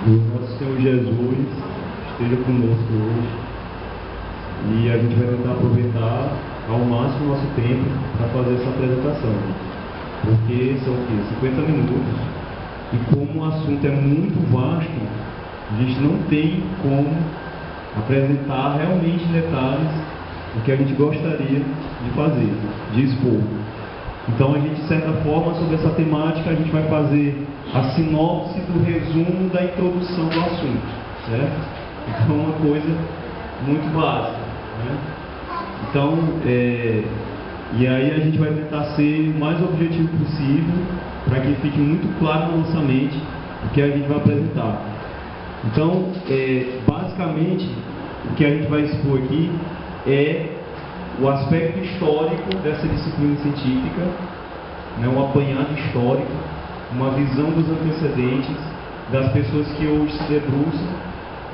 O nosso Senhor Jesus esteja conosco hoje e a gente vai tentar aproveitar ao máximo o nosso tempo para fazer essa apresentação, porque são 50 minutos e como o assunto é muito vasto, a gente não tem como apresentar realmente em detalhes o que a gente gostaria de fazer, de expor. Então a gente, de certa forma, sobre essa temática, a gente vai fazer a sinopse do resumo da introdução do assunto, certo? Então uma coisa muito básica, né? Então, e aí a gente vai tentar ser o mais objetivo possível para que fique muito claro na nossa mente o que a gente vai apresentar. Então, basicamente, o que a gente vai expor aqui é o aspecto histórico dessa disciplina científica, né, um apanhado histórico, uma visão dos antecedentes das pessoas que hoje se debruçam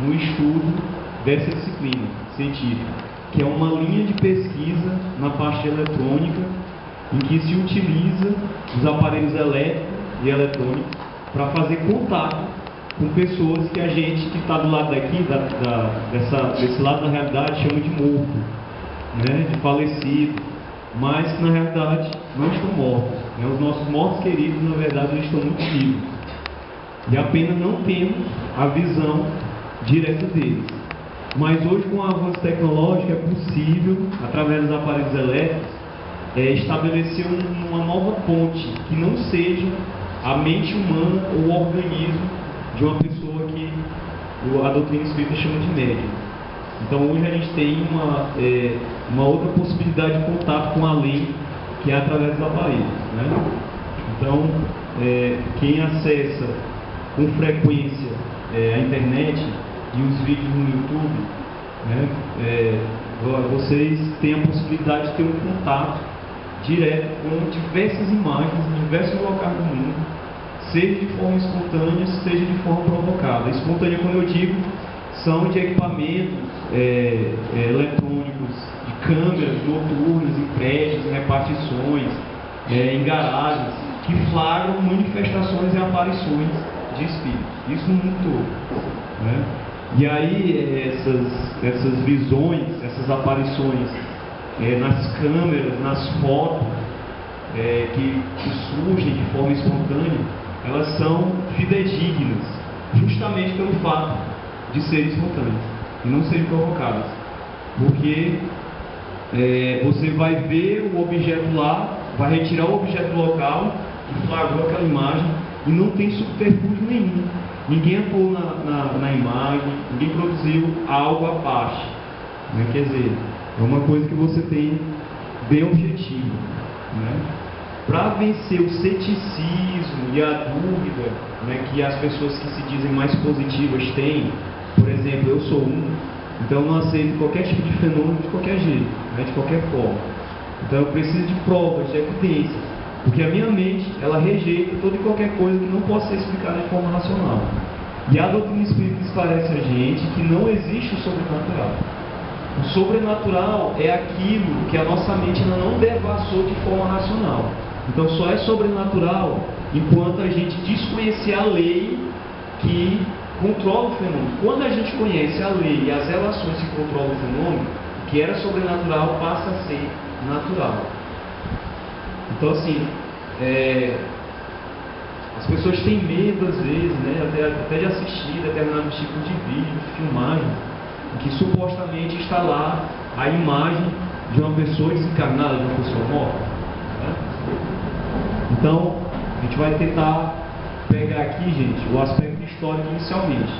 no estudo dessa disciplina científica, que é uma linha de pesquisa na parte eletrônica, em que se utiliza os aparelhos elétricos e eletrônicos para fazer contato com pessoas que a gente que está do lado daqui, desse lado da realidade, chama de morto, né, de falecido, mas que na realidade não estão mortos, né? Os nossos mortos queridos, na verdade, eles estão muito vivos e apenas não temos a visão direta deles. Mas hoje, com o avanço tecnológico, é possível, através dos aparelhos elétricos, estabelecer uma nova ponte que não seja a mente humana ou o organismo de uma pessoa que a doutrina espírita chama de médium. Então hoje a gente tem uma outra possibilidade de contato com a lei, que é através dos aparelhos, né? Então, quem acessa com frequência a internet e os vídeos no YouTube, né, vocês têm a possibilidade de ter um contato direto com diversas imagens em diversos locais do mundo, seja de forma espontânea, seja de forma provocada. Espontânea, quando eu digo, são de equipamentos eletrônicos, de câmeras noturnas em prédios, em repartições, em garagens, que flagram manifestações e aparições de espíritos. Isso no mundo todo, né? E aí essas visões, essas aparições nas câmeras, nas fotos que surgem de forma espontânea, elas são fidedignas, justamente pelo fato de serem espontâneas e não serem provocadas, porque você vai ver o objeto lá, vai retirar o objeto do local que flagrou aquela imagem e não tem subterfúgio nenhum. Ninguém atuou na imagem, ninguém produziu algo à parte, né? Quer dizer, é uma coisa que você tem bem objetivo, né? Para vencer o ceticismo e a dúvida, né, que as pessoas que se dizem mais positivas têm, por exemplo, eu sou então eu não aceito qualquer tipo de fenômeno de qualquer jeito, né, de qualquer forma. Então eu preciso de provas, de evidências, porque a minha mente, ela rejeita toda e qualquer coisa que não possa ser explicada de forma racional. E a doutrina espírita esclarece a gente que não existe o sobrenatural. O sobrenatural é aquilo que a nossa mente ainda não devassou de forma racional. Então só é sobrenatural enquanto a gente desconhecer a lei que controla o fenômeno. Quando a gente conhece a lei e as relações que controlam o fenômeno, o que era sobrenatural passa a ser natural. Então assim, as pessoas têm medo às vezes, né, até de assistir determinados tipos de vídeos, filmagens, em que supostamente está lá a imagem de uma pessoa desencarnada, de uma pessoa morta, né? Então, a gente vai tentar pegar aqui, gente, o aspecto histórico inicialmente.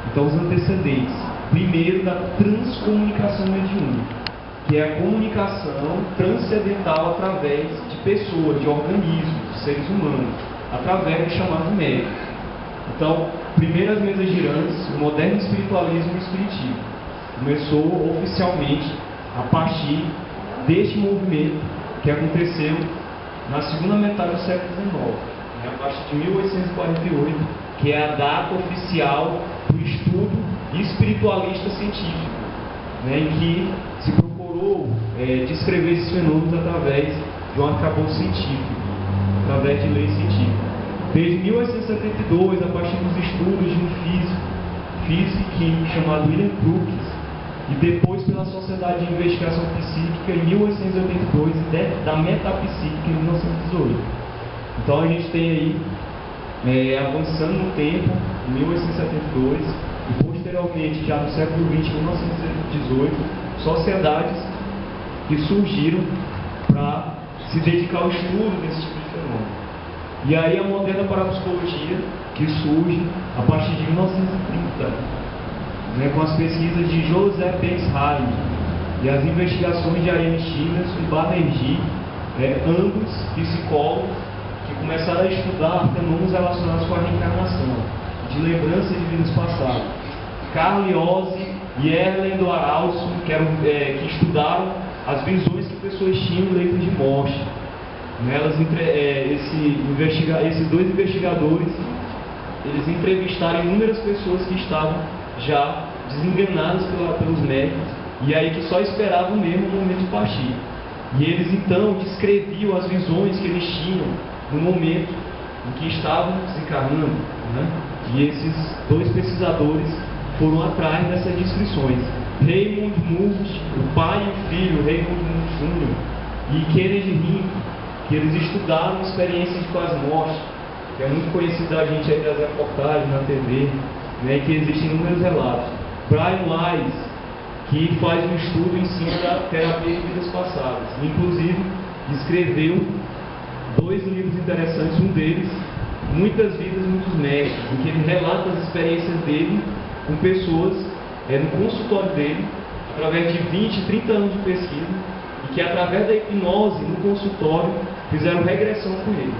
Então, os antecedentes. Primeiro, da transcomunicação mediúnica, que é a comunicação transcendental através de pessoas, de organismos, de seres humanos, através do chamado médium. Então, primeiras mesas girantes, o moderno espiritualismo e o espiritismo começou oficialmente a partir deste movimento que aconteceu na segunda metade do século XIX, né, a partir de 1848, que é a data oficial do estudo espiritualista científico, né, em que se procurou descrever esses fenômenos através de um arcabouço científico, através de lei científica. Desde 1872, a partir dos estudos de um físico chamado William Crookes, e depois pela Sociedade de Investigação Psíquica em 1882 e da Metapsíquica em 1918. Então a gente tem aí, avançando no tempo, em 1872, e posteriormente, já no século XX, 1918, sociedades que surgiram para se dedicar ao estudo desse tipo de fenômeno. E aí a moderna parapsicologia, que surge a partir de 1930, com as pesquisas de Joseph Bensheim e as investigações de Ariane Schindler e Banerjee, ambos psicólogos que começaram a estudar fenômenos relacionados com a reencarnação, de lembrança de vidas passadas. Carl Ozzy e Erlen do Aralson, que estudaram as visões que pessoas tinham em leitos de morte. Esses dois investigadores, eles entrevistaram inúmeras pessoas que estavam já desenganadas pelos médicos, e aí que só esperavam mesmo o momento de partir. E eles então descreviam as visões que eles tinham no momento em que estavam desencarnando, E esses dois pesquisadores foram atrás dessas descrições. Raymond Moody, o pai e o filho, Raymond Moody Jr. e Kennedy Rink, que eles estudaram experiências de quase morte, que é muito conhecido da gente aí das reportagens na TV, que existem inúmeros relatos. Brian Weiss, que faz um estudo em cima da terapia de vidas passadas, inclusive escreveu 2 livros interessantes, um deles, Muitas Vidas, Muitos Mestres, em que ele relata as experiências dele com pessoas no consultório dele, através de 20, 30 anos de pesquisa, e que através da hipnose no consultório fizeram regressão com ele.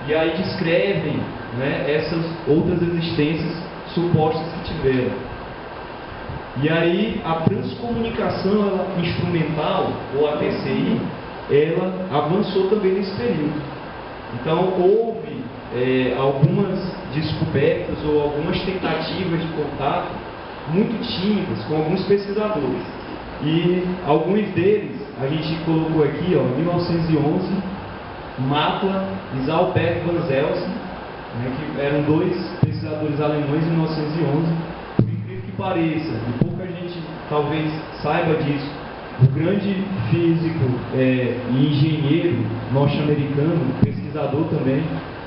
E aí descrevem essas outras existências supostas que tiveram. E aí a transcomunicação instrumental, ou a TCI, ela avançou também nesse período. Então houve algumas descobertas ou algumas tentativas de contato muito tímidas com alguns pesquisadores. E alguns deles a gente colocou aqui, em 1911, Matla e Zalbert van Zelsen, que eram 2 pesquisadores alemães em 1911. Por incrível que pareça, e pouca gente talvez saiba disso, o grande físico e engenheiro norte-americano, pesquisador também,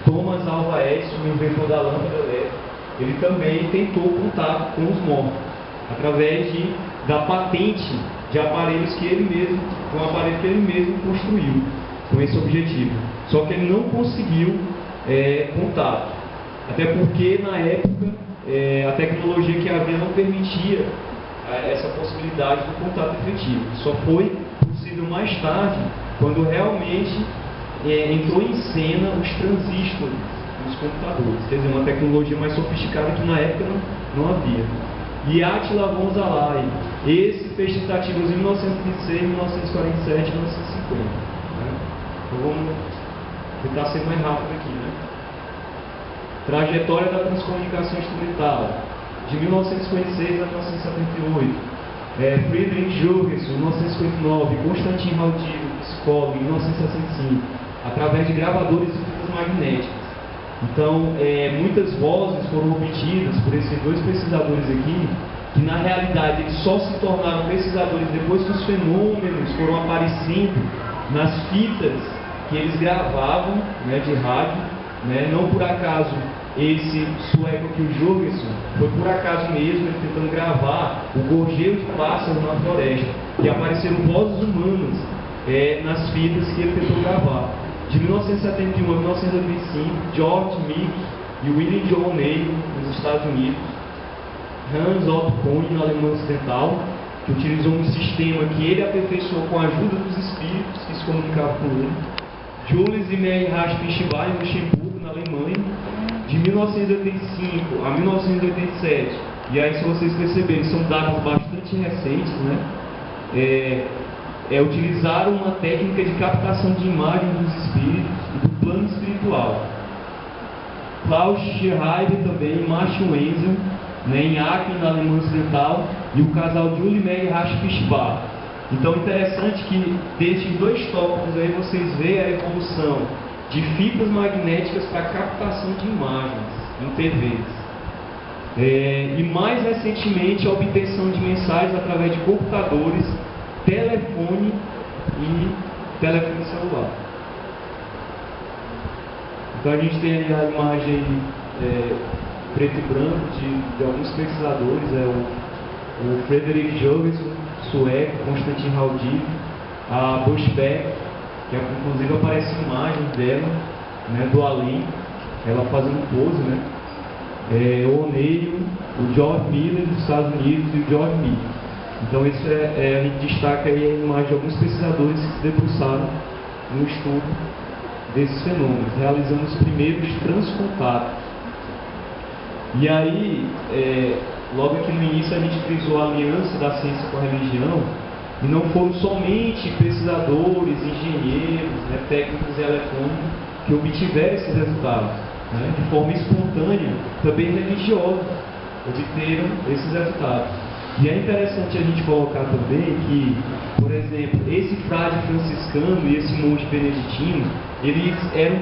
Thomas Alva Edison, o inventor da lâmpada elétrica, ele também tentou contato com os mortos, através da patente de aparelhos que ele mesmo, um aparelho que ele mesmo construiu, com esse objetivo. Só que ele não conseguiu contato, até porque na época a tecnologia que havia não permitia essa possibilidade do contato efetivo. Só foi possível mais tarde, quando realmente entrou em cena os transistores nos computadores, quer dizer, uma tecnologia mais sofisticada que na época não havia. E Attila von Szalay, esse fez tentativas em 1926, 1947 e 1950. Então vamos tentar ser mais rápido aqui, Trajetória da transcomunicação instrumental, de 1956 a 1978. Friedrich Jürgensen, 1959. Konstantin Haudivo, psicólogo, em 1965, através de gravadores de fitas magnéticas. Então, muitas vozes foram obtidas por esses 2 pesquisadores aqui, que na realidade eles só se tornaram pesquisadores depois que os fenômenos foram aparecendo nas fitas que eles gravavam de rádio. Não por acaso esse sueco aqui, o Jürgensen, foi por acaso mesmo ele tentando gravar o gorjeio de pássaros na floresta, e apareceram vozes humanas nas fitas que ele tentou gravar. De 1971 a 1985, George Meek e William John O'Neill, nos Estados Unidos. Hans Otto Kuhn, na Alemanha Ocidental, que utilizou um sistema que ele aperfeiçoou com a ajuda dos espíritos que se comunicavam com ele. Julius e Mary Rasch-Fischbach, em Luxemburgo, na Alemanha, de 1985 a 1987. E aí, se vocês perceberem, são dados bastante recentes, utilizaram uma técnica de captação de imagem dos espíritos e do plano espiritual. Klaus Schreiber também, Martin Wenzel, em Aachen, na Alemanha Ocidental, e o casal Julie Mary Rasch-Fischbach. Então, interessante que desses 2 tópicos aí vocês veem a evolução de fibras magnéticas para captação de imagens em TVs. E mais recentemente a obtenção de mensagens através de computadores, telefone e telefone celular. Então a gente tem ali a imagem preto e branco de alguns pesquisadores, o Frederick Jørgensen, sueco, Konstantin Haudive, a Bushbeck, que inclusive aparece imagens dela, né, do além, ela fazendo pose, né? O O'Neill, o George Miller dos Estados Unidos e o George Miller. Então isso a gente destaca aí a imagem de alguns pesquisadores que se debruçaram no estudo desses fenômenos, realizando os primeiros transcontatos. E aí, logo aqui no início a gente frisou a aliança da ciência com a religião, e não foram somente pesquisadores, engenheiros, né, técnicos eletrônicos que obtiveram esses resultados, né, de forma espontânea, também religiosos obteram esses resultados. E é interessante a gente colocar também que, por exemplo, esse frade franciscano e esse monge beneditino, eles eram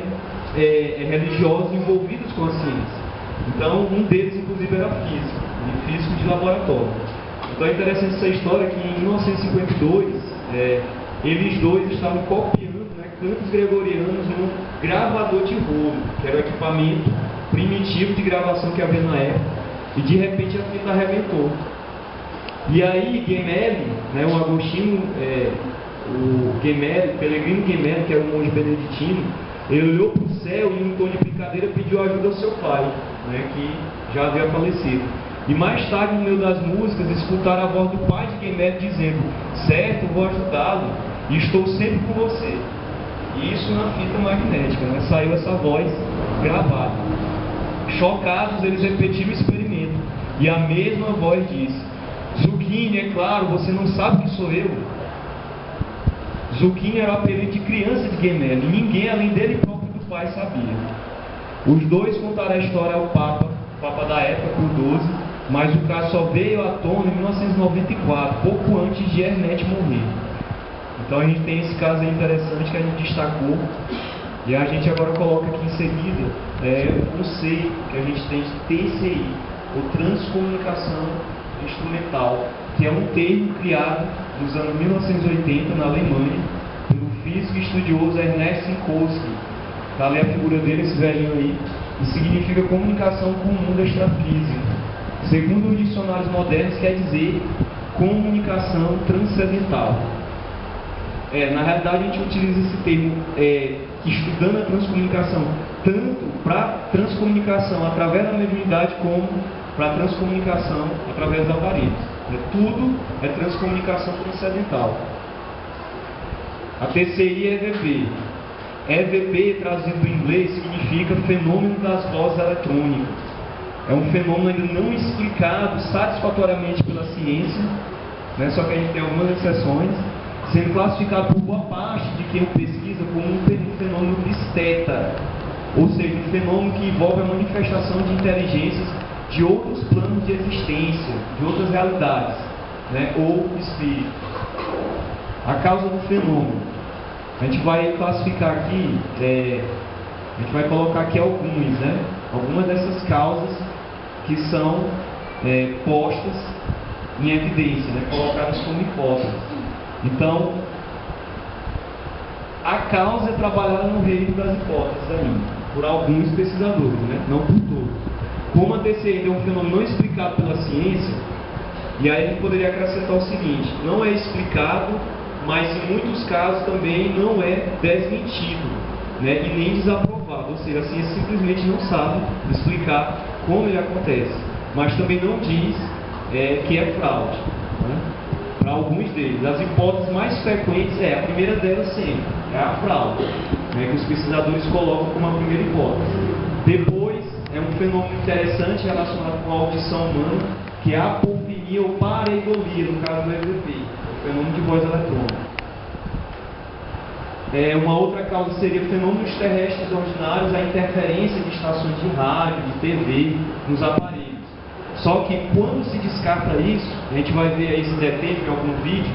religiosos envolvidos com a ciência. Então, um deles, inclusive, era físico de laboratório. Então, é interessante essa história que, em 1952, eles dois estavam copiando, né, cantos gregorianos num gravador de rolo, que era o equipamento primitivo de gravação que havia na época, e, de repente, a fita arrebentou. E aí, Gemelli, né, o Agostinho, o Gemelli, Pellegrino Gemelli, que era um monge beneditino, ele olhou para o céu e, em um tom de brincadeira, pediu ajuda ao seu pai, né, que já havia falecido. E mais tarde, no meio das músicas, escutaram a voz do pai de Gemelli dizendo: certo, vou ajudá-lo e estou sempre com você. E isso na fita magnética, né, saiu essa voz gravada. Chocados, eles repetiram o experimento e a mesma voz disse: Zucchini, é claro, você não sabe que sou eu. Zucchini era o apelido de criança de Gemelli, e ninguém além dele próprio do pai sabia. Os dois contaram a história ao Papa da época, Pio XII, mas o caso só veio à tona em 1994, pouco antes de Hermet morrer. Então a gente tem esse caso aí interessante que a gente destacou, e a gente agora coloca aqui em seguida o conceito que a gente tem de TCI, ou transcomunicação instrumental, que é um termo criado nos anos 1980 na Alemanha pelo físico e estudioso Ernest Minkowski. Está ali a figura dele, esse velhinho aí, e significa comunicação com o mundo extrafísico. Segundo os dicionários modernos, quer dizer comunicação transcendental. Na realidade, a gente utiliza esse termo estudando a transcomunicação, tanto para transcomunicação através da mediunidade, como para transcomunicação através dos aparelhos. Tudo é transcomunicação transcendental. A TCI é EVP. EVP, traduzido do inglês, significa fenômeno das vozes eletrônicas. É um fenômeno ainda não explicado satisfatoriamente pela ciência, né? Só que a gente tem algumas exceções, sendo classificado por boa parte de quem o pesquisa como um fenômeno esteta, ou seja, um fenômeno que envolve a manifestação de inteligências de outros planos de existência, de outras realidades, né? Ou espírito. A causa do fenômeno. A gente vai classificar aqui, a gente vai colocar aqui algumas, né? Algumas dessas causas que são postas em evidência, né? Colocadas como hipóteses. Então, a causa é trabalhada no reino das hipóteses ainda, por alguns pesquisadores, né? Não por todos. Como a TCI é um fenômeno não explicado pela ciência, e aí a gente poderia acrescentar o seguinte: não é explicado, mas em muitos casos também não é desmentido, né, e nem desaprovado, ou seja, a ciência simplesmente não sabe explicar como ele acontece, mas também não diz que é fraude, né, para alguns deles. As hipóteses mais frequentes a primeira delas sempre, é a fraude, né, que os pesquisadores colocam como a primeira hipótese. Depois, é um fenômeno interessante relacionado com a audição humana, que é a apofinia ou pareidolia, no caso do EVP, o fenômeno de voz eletrônica. Uma outra causa seria fenômenos terrestres ordinários, a interferência de estações de rádio, de TV, nos aparelhos. Só que quando se descarta isso, a gente vai ver aí se der tempo em algum vídeo,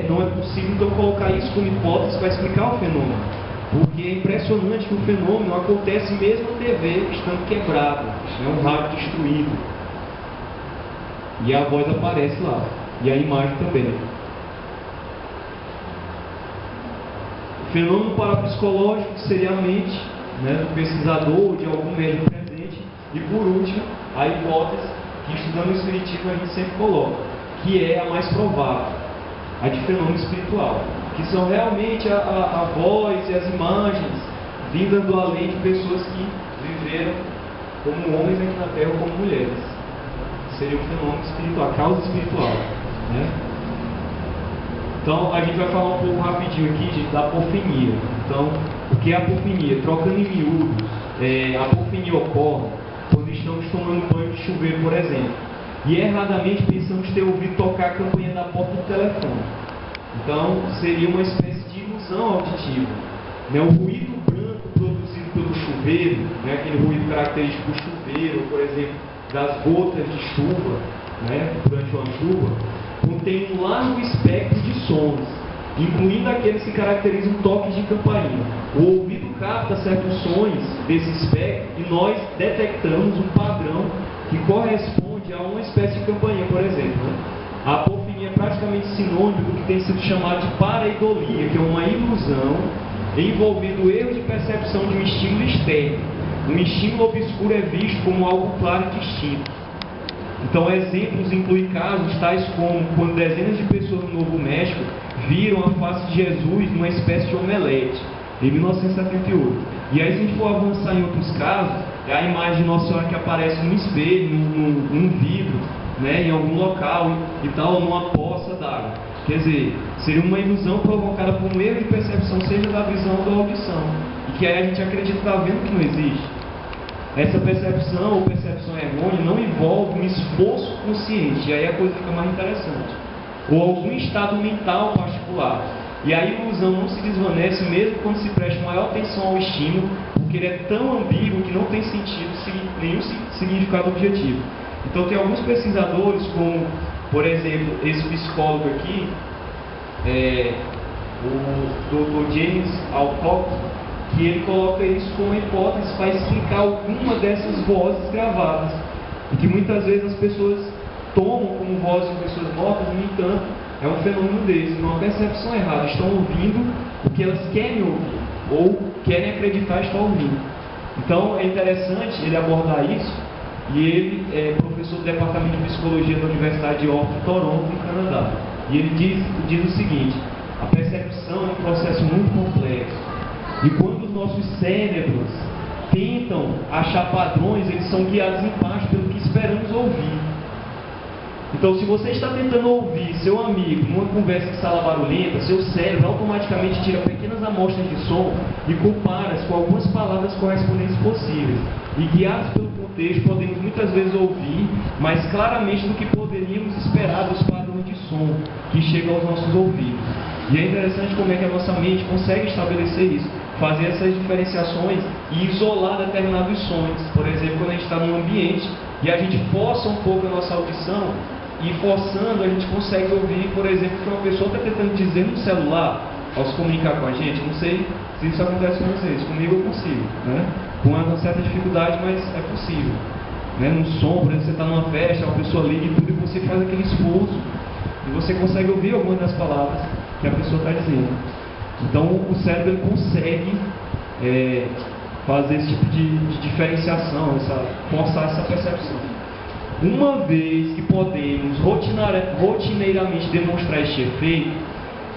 não é possível então colocar isso como hipótese para explicar o fenômeno. porque é impressionante que o fenômeno acontece mesmo a TV estando quebrada, um rádio destruído. E a voz aparece lá, e a imagem também. O fenômeno parapsicológico seria a mente, né, do pesquisador, de algum médium presente. E por último, a hipótese que estudando o espiritismo a gente sempre coloca, que é a mais provável, a de fenômeno espiritual, que são realmente a voz e as imagens vindas do além de pessoas que viveram como homens aqui na Terra ou como mulheres. Seria o fenômeno espiritual, a causa espiritual, né? Então a gente vai falar um pouco rapidinho aqui, gente, da apofenia. Então, o que é a apofenia? Trocando em miúdos, a apofenia ocorre quando estamos tomando banho de chuveiro, por exemplo, e erradamente pensamos ter ouvido tocar a campainha da porta do telefone. Então, seria uma espécie de ilusão auditiva, né? O ruído branco produzido pelo chuveiro, né? Aquele ruído característico do chuveiro, por exemplo, das gotas de chuva, né? Durante uma chuva, contém um largo espectro de sons, incluindo aqueles que caracterizam toques de campainha. O ouvido capta certos sons desse espectro e nós detectamos um padrão que corresponde a uma espécie de campainha, por exemplo, né? A apofenia é praticamente sinônimo do que tem sido chamado de pareidolia, que é uma ilusão envolvendo o erro de percepção de um estímulo externo. Um estímulo obscuro é visto como algo claro e distinto. Então, exemplos incluem casos tais como quando dezenas de pessoas no Novo México viram a face de Jesus numa espécie de omelete, em 1978. E aí, se a gente for avançar em outros casos, é a imagem de Nossa Senhora que aparece num espelho, num vidro, né, em algum local e tal, numa poça d'água. Quer dizer, seria uma ilusão provocada por um erro de percepção, seja da visão ou da audição, e que aí a gente acredita estar vendo que não existe. Essa percepção ou percepção errônea não envolve um esforço consciente, e aí a coisa fica mais interessante, ou algum estado mental particular. E a ilusão não se desvanece mesmo quando se presta maior atenção ao estímulo, porque ele é tão ambíguo que não tem sentido, nenhum significado objetivo. Então tem alguns pesquisadores, como por exemplo esse psicólogo aqui, o Dr. James Alcock, que ele coloca isso como hipótese para explicar alguma dessas vozes gravadas, e que muitas vezes as pessoas tomam como vozes de pessoas mortas. No entanto, é um fenômeno desse, uma percepção errada, estão ouvindo o que elas querem ouvir, ou querem acreditar estar ouvindo. Então é interessante ele abordar isso, e ele é professor do Departamento de Psicologia da Universidade de York, Toronto, no Canadá. E ele diz o seguinte: a percepção é um processo muito complexo, e quando os nossos cérebros tentam achar padrões, eles são guiados em parte pelo que esperamos ouvir. Então, se você está tentando ouvir seu amigo numa conversa de sala barulhenta, seu cérebro automaticamente tira pequenas amostras de som e compara-as com algumas palavras correspondentes possíveis. E guiados pelo contexto, podemos muitas vezes ouvir mais claramente do que poderíamos esperar dos padrões de som que chegam aos nossos ouvidos. E é interessante como é que a nossa mente consegue estabelecer isso, fazer essas diferenciações e isolar determinados sons. Por exemplo, quando a gente está num ambiente e a gente força um pouco a nossa audição, e forçando a gente consegue ouvir, por exemplo, que uma pessoa está tentando dizer no celular ao se comunicar com a gente. Não sei se isso acontece com vocês, comigo eu consigo, né? Com uma certa dificuldade, mas é possível, né? Num som, por exemplo, você está numa festa, uma pessoa liga e tudo, e você faz aquele esforço e você consegue ouvir algumas das palavras que a pessoa está dizendo. Então o cérebro ele consegue fazer esse tipo de diferenciação, forçar essa percepção. Uma vez que podemos rotineiramente demonstrar este efeito,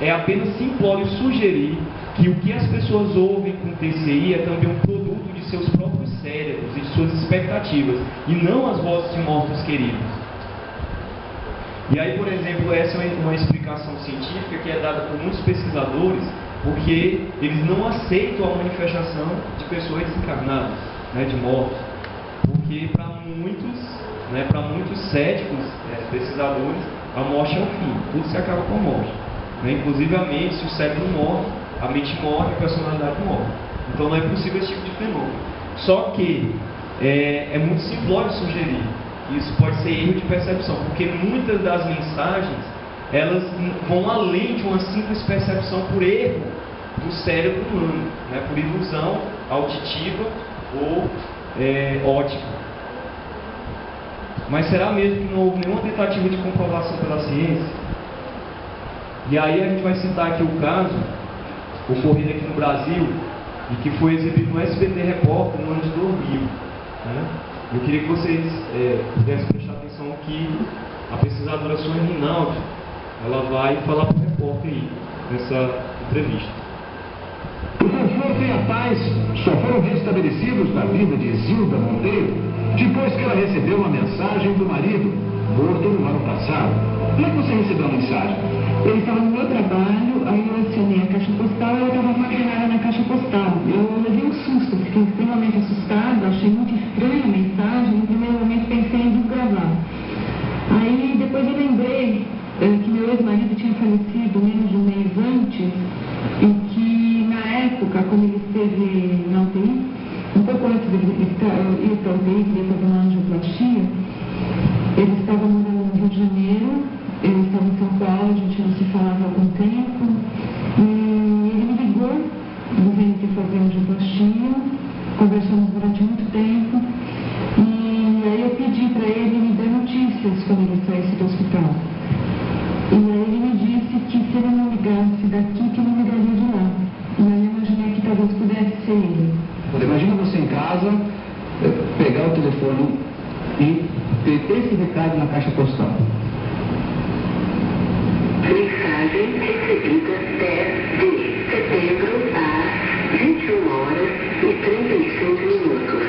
é apenas simplório sugerir que o que as pessoas ouvem com TCI é também um produto de seus próprios cérebros e de suas expectativas, e não as vozes de mortos queridos. E aí, por exemplo, essa é uma explicação científica que é dada por muitos pesquisadores, porque eles não aceitam a manifestação de pessoas desencarnadas, né, de mortos, porque para muitos céticos, pesquisadores, a morte é o fim, tudo se acaba com a morte, né? Inclusive a mente, se o cérebro morre, a mente morre, a personalidade morre. Então não é possível esse tipo de fenômeno. Só que é muito simplório sugerir. Isso pode ser erro de percepção, porque muitas das mensagens elas vão além de uma simples percepção por erro do cérebro humano, né, por ilusão auditiva ou ótica. Mas será mesmo que não houve nenhuma tentativa de comprovação pela ciência? E aí a gente vai citar aqui o caso ocorrido aqui no Brasil e que foi exibido no SBT Repórter no ano de 2000. Né? Eu queria que vocês pudessem prestar atenção que a pesquisadora Sônia Rinaldi, ela vai falar para o repórter aí, nessa entrevista. O conforto e a paz só foram restabelecidos na vida de Zilda Monteiro depois que ela recebeu uma mensagem do marido, morto no ano passado. Como é que você recebeu a mensagem? Ele estava no meu trabalho, aí eu acionei a caixa postal e ela estava maquiada na caixa postal. Eu levei um susto, fiquei extremamente assustada, achei muito estranha a mensagem, no primeiro momento pensei em desgravar. Aí depois eu lembrei que meu ex-marido tinha falecido menos de um mês antes e que na época, quando ele esteve na UTI, um pouco antes de ir para a UTI, queria fazer uma angioplastia, ele estava morando no Rio de Janeiro, eu estava em São Paulo, a gente não se falava há algum tempo, e ele me ligou, dizendo que ia fazer angioplastia, conversamos durante muito tempo, e aí eu pedi para ele me dar notícias quando ele saísse do hospital. E aí ele me disse que se ele não ligasse daqui, que não ligaria de lá. E aí eu imaginei que talvez pudesse ser ele. Imagina você em casa, pegar o telefone e ter esse recado na caixa postal. Mensagem recebida 10 de setembro às 21 horas e 35 minutos.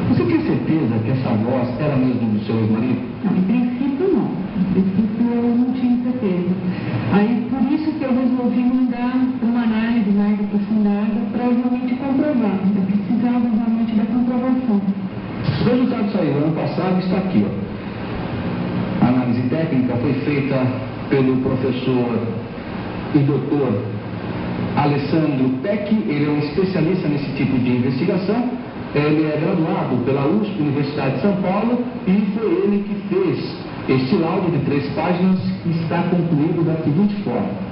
Você tinha certeza que essa voz era mesmo do seu ex-marido? Não, em princípio não. Em princípio eu não tinha certeza. Aí por isso que eu resolvi mandar uma análise mais aprofundada para realmente comprovar. Eu precisava realmente da comprovação. O resultado saiu ano passado e está aqui, ó. A análise técnica foi feita pelo professor e doutor Alessandro Peck. Ele é um especialista nesse tipo de investigação. Ele é graduado pela USP, Universidade de São Paulo, e foi ele que fez este laudo de 3 páginas que está concluído da seguinte forma.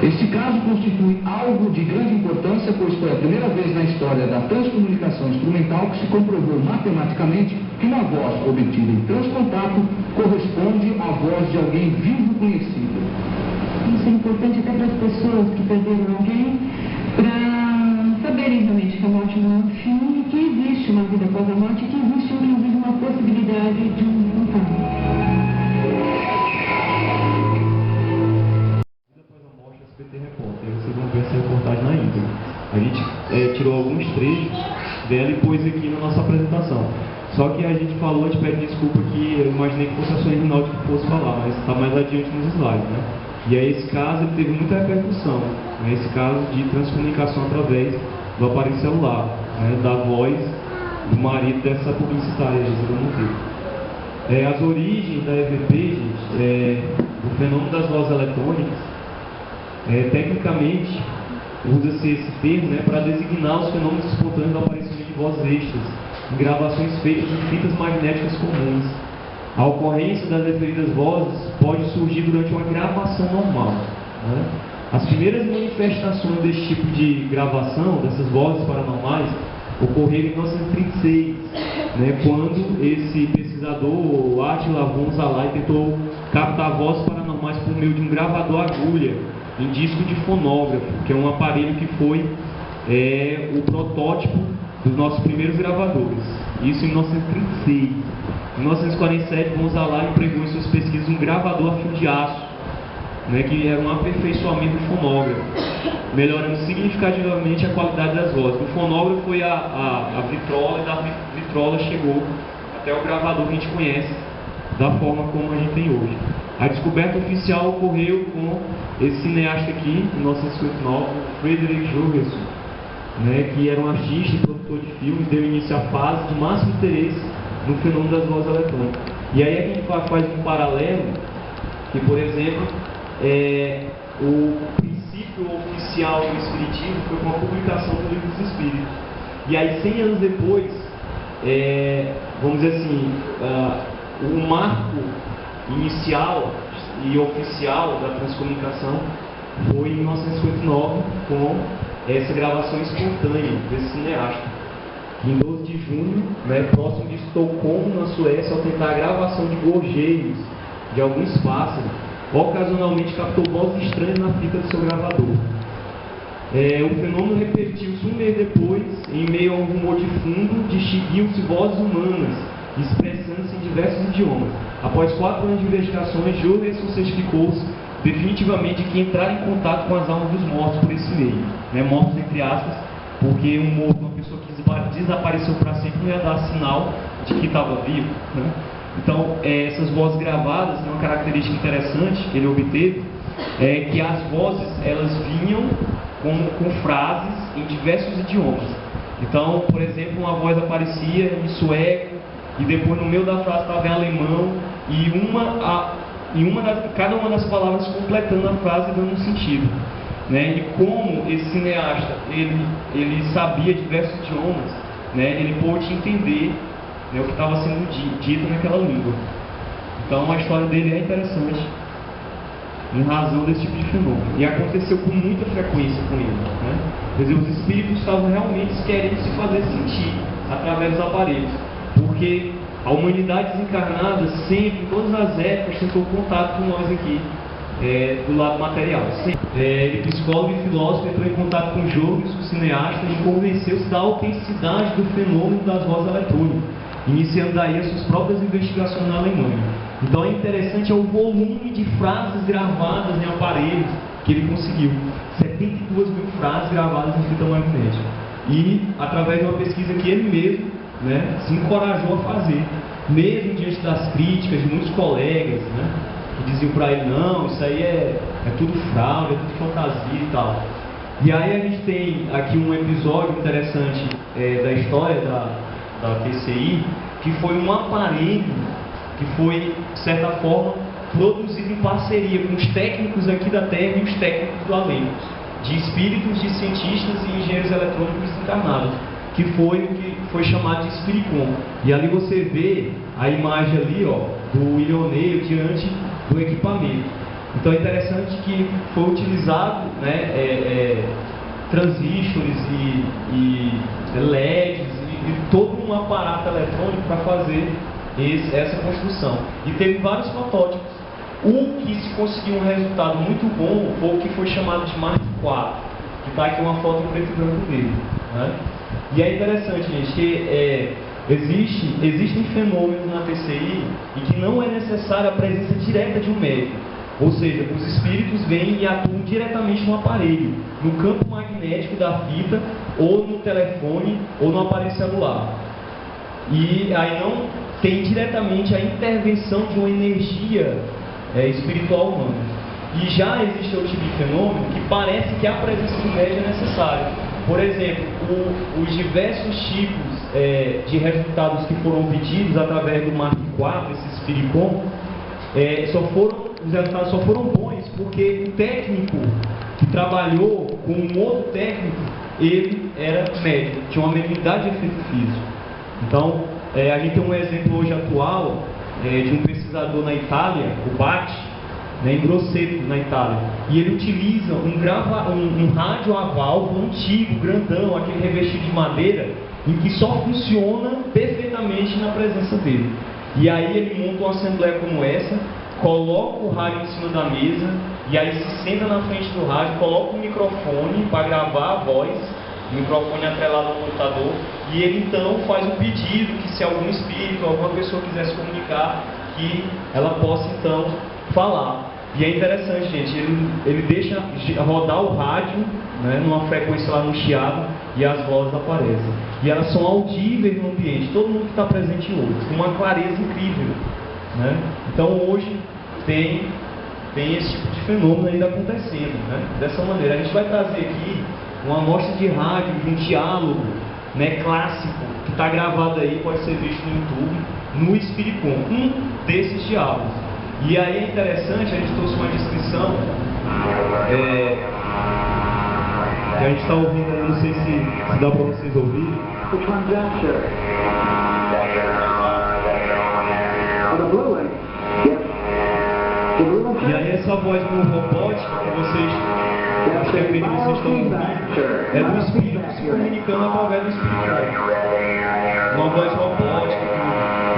Este caso constitui algo de grande importância, pois foi a primeira vez na história da transcomunicação instrumental que se comprovou matematicamente que uma voz obtida em transcontato corresponde à voz de alguém vivo conhecido. Isso é importante até para as pessoas que perderam alguém, para saberem realmente que a morte não é um fim e que existe uma vida após a morte e que existe inclusive uma possibilidade de um contato. Após a morte do SBT Repórter, vocês vão ver essa reportagem na íntegra. A gente tirou alguns trechos dela e pôs aqui na nossa apresentação. Só que a gente falou, a gente pede desculpa que eu imaginei que fosse a Sônia Rinaldi que fosse falar, mas está mais adiante nos slides, né? E aí esse caso ele teve muita repercussão, né? Esse caso de transcomunicação através do aparelho celular, né? Da voz do marido dessa publicitária, Zilda Monteiro. As origens da EVP, gente, o fenômeno das vozes eletrônicas, tecnicamente usa-se esse termo, né, para designar os fenômenos espontâneos da aparição de vozes extras em gravações feitas em fitas magnéticas comuns. A ocorrência das referidas vozes pode surgir durante uma gravação normal, né? As primeiras manifestações desse tipo de gravação, dessas vozes paranormais, ocorreram em 1936, né, quando esse pesquisador Attila von Szalay tentou captar vozes paranormais por meio de um gravador agulha em disco de fonógrafo, que é um aparelho que foi o protótipo dos nossos primeiros gravadores. Isso em 1936. Em 1947, von Szalay empregou em suas pesquisas um gravador a fio de aço, né, que era um aperfeiçoamento do fonógrafo, melhorando significativamente a qualidade das vozes. Do fonógrafo foi a vitrola, e da vitrola chegou até o gravador que a gente conhece, da forma como a gente tem hoje. A descoberta oficial ocorreu com esse cineasta aqui, em 1959, Frederick Jurgensen, né, que era um artista e produtor de filmes, deu início à fase de máximo interesse no fenômeno das vozes eletrônicas. E aí a gente faz um paralelo, que, por exemplo, o princípio oficial do Espiritismo foi com a publicação do Livro dos Espíritos. E aí, 100 anos depois, vamos dizer assim, o marco inicial e oficial da transcomunicação foi em 1959 com essa gravação espontânea desse cineasta. Em 12 de junho, né, próximo de Estocolmo, na Suécia, ao tentar a gravação de gorjeios de alguns pássaros, ocasionalmente captou vozes estranhas na fita do seu gravador. O fenômeno repetiu-se um mês depois, em meio a um rumor de fundo, distinguiam-se vozes humanas, expressando-se em diversos idiomas. Após 4 anos de investigações, Jorgensen certificou-se definitivamente que entrar em contato com as almas dos mortos por esse meio, né, mortos entre aspas, porque um morto, uma pessoa que desapareceu para sempre, não ia dar sinal de que estava vivo, né? Então, essas vozes gravadas, uma característica interessante que ele obteve é que as vozes elas vinham com frases em diversos idiomas. Então, por exemplo, uma voz aparecia em sueco e depois no meio da frase estava em alemão e cada uma das palavras completando a frase e dando um sentido, né? E como esse cineasta ele sabia diversos idiomas, né? Ele pôde entender, né, o que estava sendo dito naquela língua. Então a história dele é interessante em razão desse tipo de fenômeno. E aconteceu com muita frequência com ele, né? Quer dizer, os espíritos estavam realmente querendo se fazer sentir através dos aparelhos, porque a humanidade desencarnada sempre, em todas as épocas, tentou contato com nós aqui, do lado material. Ele, psicólogo e filósofo, entrou em contato com Jorgensen, o cineasta, e convenceu-se da autenticidade do fenômeno das vozes eletrônicas, iniciando daí as suas próprias investigações na Alemanha. Então é interessante o volume de frases gravadas em aparelhos que ele conseguiu. 72 mil frases gravadas em fita magnética. E através de uma pesquisa que ele mesmo, né, se encorajou a fazer, mesmo diante das críticas de muitos colegas, né, que diziam para ele, não, isso aí é tudo fraude, é tudo fantasia e tal. E aí a gente tem aqui um episódio interessante da história da TCI, que foi um aparelho que foi, de certa forma, produzido em parceria com os técnicos aqui da Terra e os técnicos do além, de espíritos, de cientistas e engenheiros eletrônicos encarnados, que foi o que foi chamado de Spiricom. E ali você vê a imagem ali, ó, do Ilioneio diante do equipamento. Então é interessante que foi utilizado, né, transistores e LEDs e todo um aparato eletrônico para fazer essa construção. E teve vários protótipos. O que se conseguiu um resultado muito bom foi o que foi chamado de Mark IV, que está aqui uma foto em preto e branco dele, né? E é interessante, gente, que existem fenômenos na TCI e que não é necessária a presença direta de um médium. Ou seja, os espíritos vêm e atuam diretamente no aparelho, no campo magnético da fita, ou no telefone, ou no aparelho celular. E aí não tem diretamente a intervenção de uma energia espiritual humana. E já existe outro tipo de fenômeno que parece que a presença do médium é necessária. Por exemplo, os diversos tipos de resultados que foram obtidos através do Mark IV, esse Spiricom, os resultados só foram bons porque o técnico que trabalhou com um outro técnico, ele era médium, tinha uma mediunidade de efeito físico. Então, a gente tem um exemplo hoje atual de um pesquisador na Itália, o Batti, em Grosseto, na Itália, e ele utiliza um rádio a válvula antigo, grandão, aquele revestido de madeira, em que só funciona perfeitamente na presença dele. E aí ele monta uma assembleia como essa, coloca o rádio em cima da mesa, e aí se senta na frente do rádio, coloca o microfone para gravar a voz, o microfone atrelado ao computador, e ele então faz um pedido que se algum espírito, alguma pessoa quiser se comunicar, que ela possa então falar. E é interessante, gente, ele deixa rodar o rádio, né, numa frequência lá no chiado, e as vozes aparecem. E elas são audíveis no ambiente, todo mundo que está presente hoje, com uma clareza incrível, né? Então hoje tem esse tipo de fenômeno ainda acontecendo, né? Dessa maneira. A gente vai trazer aqui uma amostra de rádio, de um diálogo, né, clássico, que está gravado aí, pode ser visto no YouTube, no Spiricom, um desses diálogos. E aí é interessante, a gente trouxe uma descrição que a gente está ouvindo aí, não sei se dá para vocês ouvirem. Which one's that, sir? Oh, the blue one? Yes. E aí essa voz robótica que vocês, acho que acredito que vocês estão ouvindo, é do espírito se comunicando através do espírito. Uma voz robótica.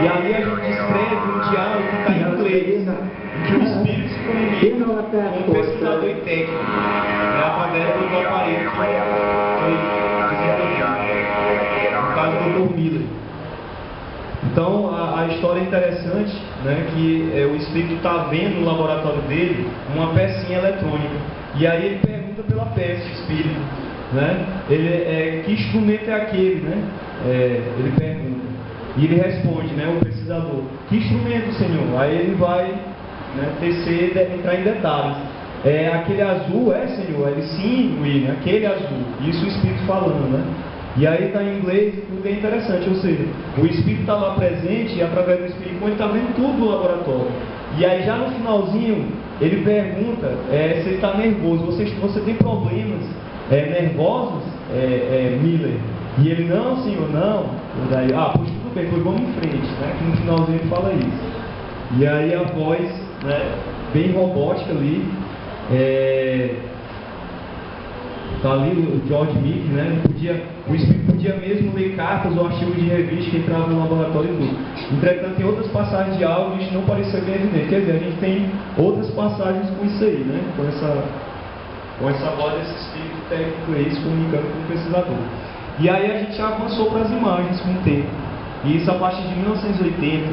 E ali a gente escreve um diálogo que está em inglês, em que o espírito se comunica com o pesquisador e técnico, através do aparelho que foi desenvolvido. No caso do Dr. Miller. Então a história é interessante, né, que o espírito está vendo no laboratório dele uma pecinha eletrônica. E aí ele pergunta pela peça, o espírito, né? Que instrumento é aquele, né? Ele pergunta. E ele responde, né, o pesquisador, que instrumento, senhor? Aí ele vai, né, entrar em detalhes. Aquele azul, senhor? Ele, sim, William, aquele azul. Isso o espírito falando, né? E aí está em inglês, tudo é interessante, ou seja, o espírito está lá presente e através do espírito ele está vendo tudo no laboratório. E aí já no finalzinho, ele pergunta se ele está nervoso. Você tem problemas nervosos, Miller? E ele, não, senhor, não. E daí, pois tudo bem, pois vamos em frente, né? Que no finalzinho ele fala isso. E aí a voz, né, bem robótica ali, tá ali o George Mick, né? O espírito podia mesmo ler cartas ou artigos de revista que entravam no laboratório e tudo. Entretanto, em outras passagens de áudio, isso não parecia bem evidente. Quer dizer, a gente tem outras passagens com isso aí, né? Com essa voz desse espírito técnico aí se comunicando com o pesquisador. E aí a gente já avançou para as imagens com o tempo. E isso a partir de 1980,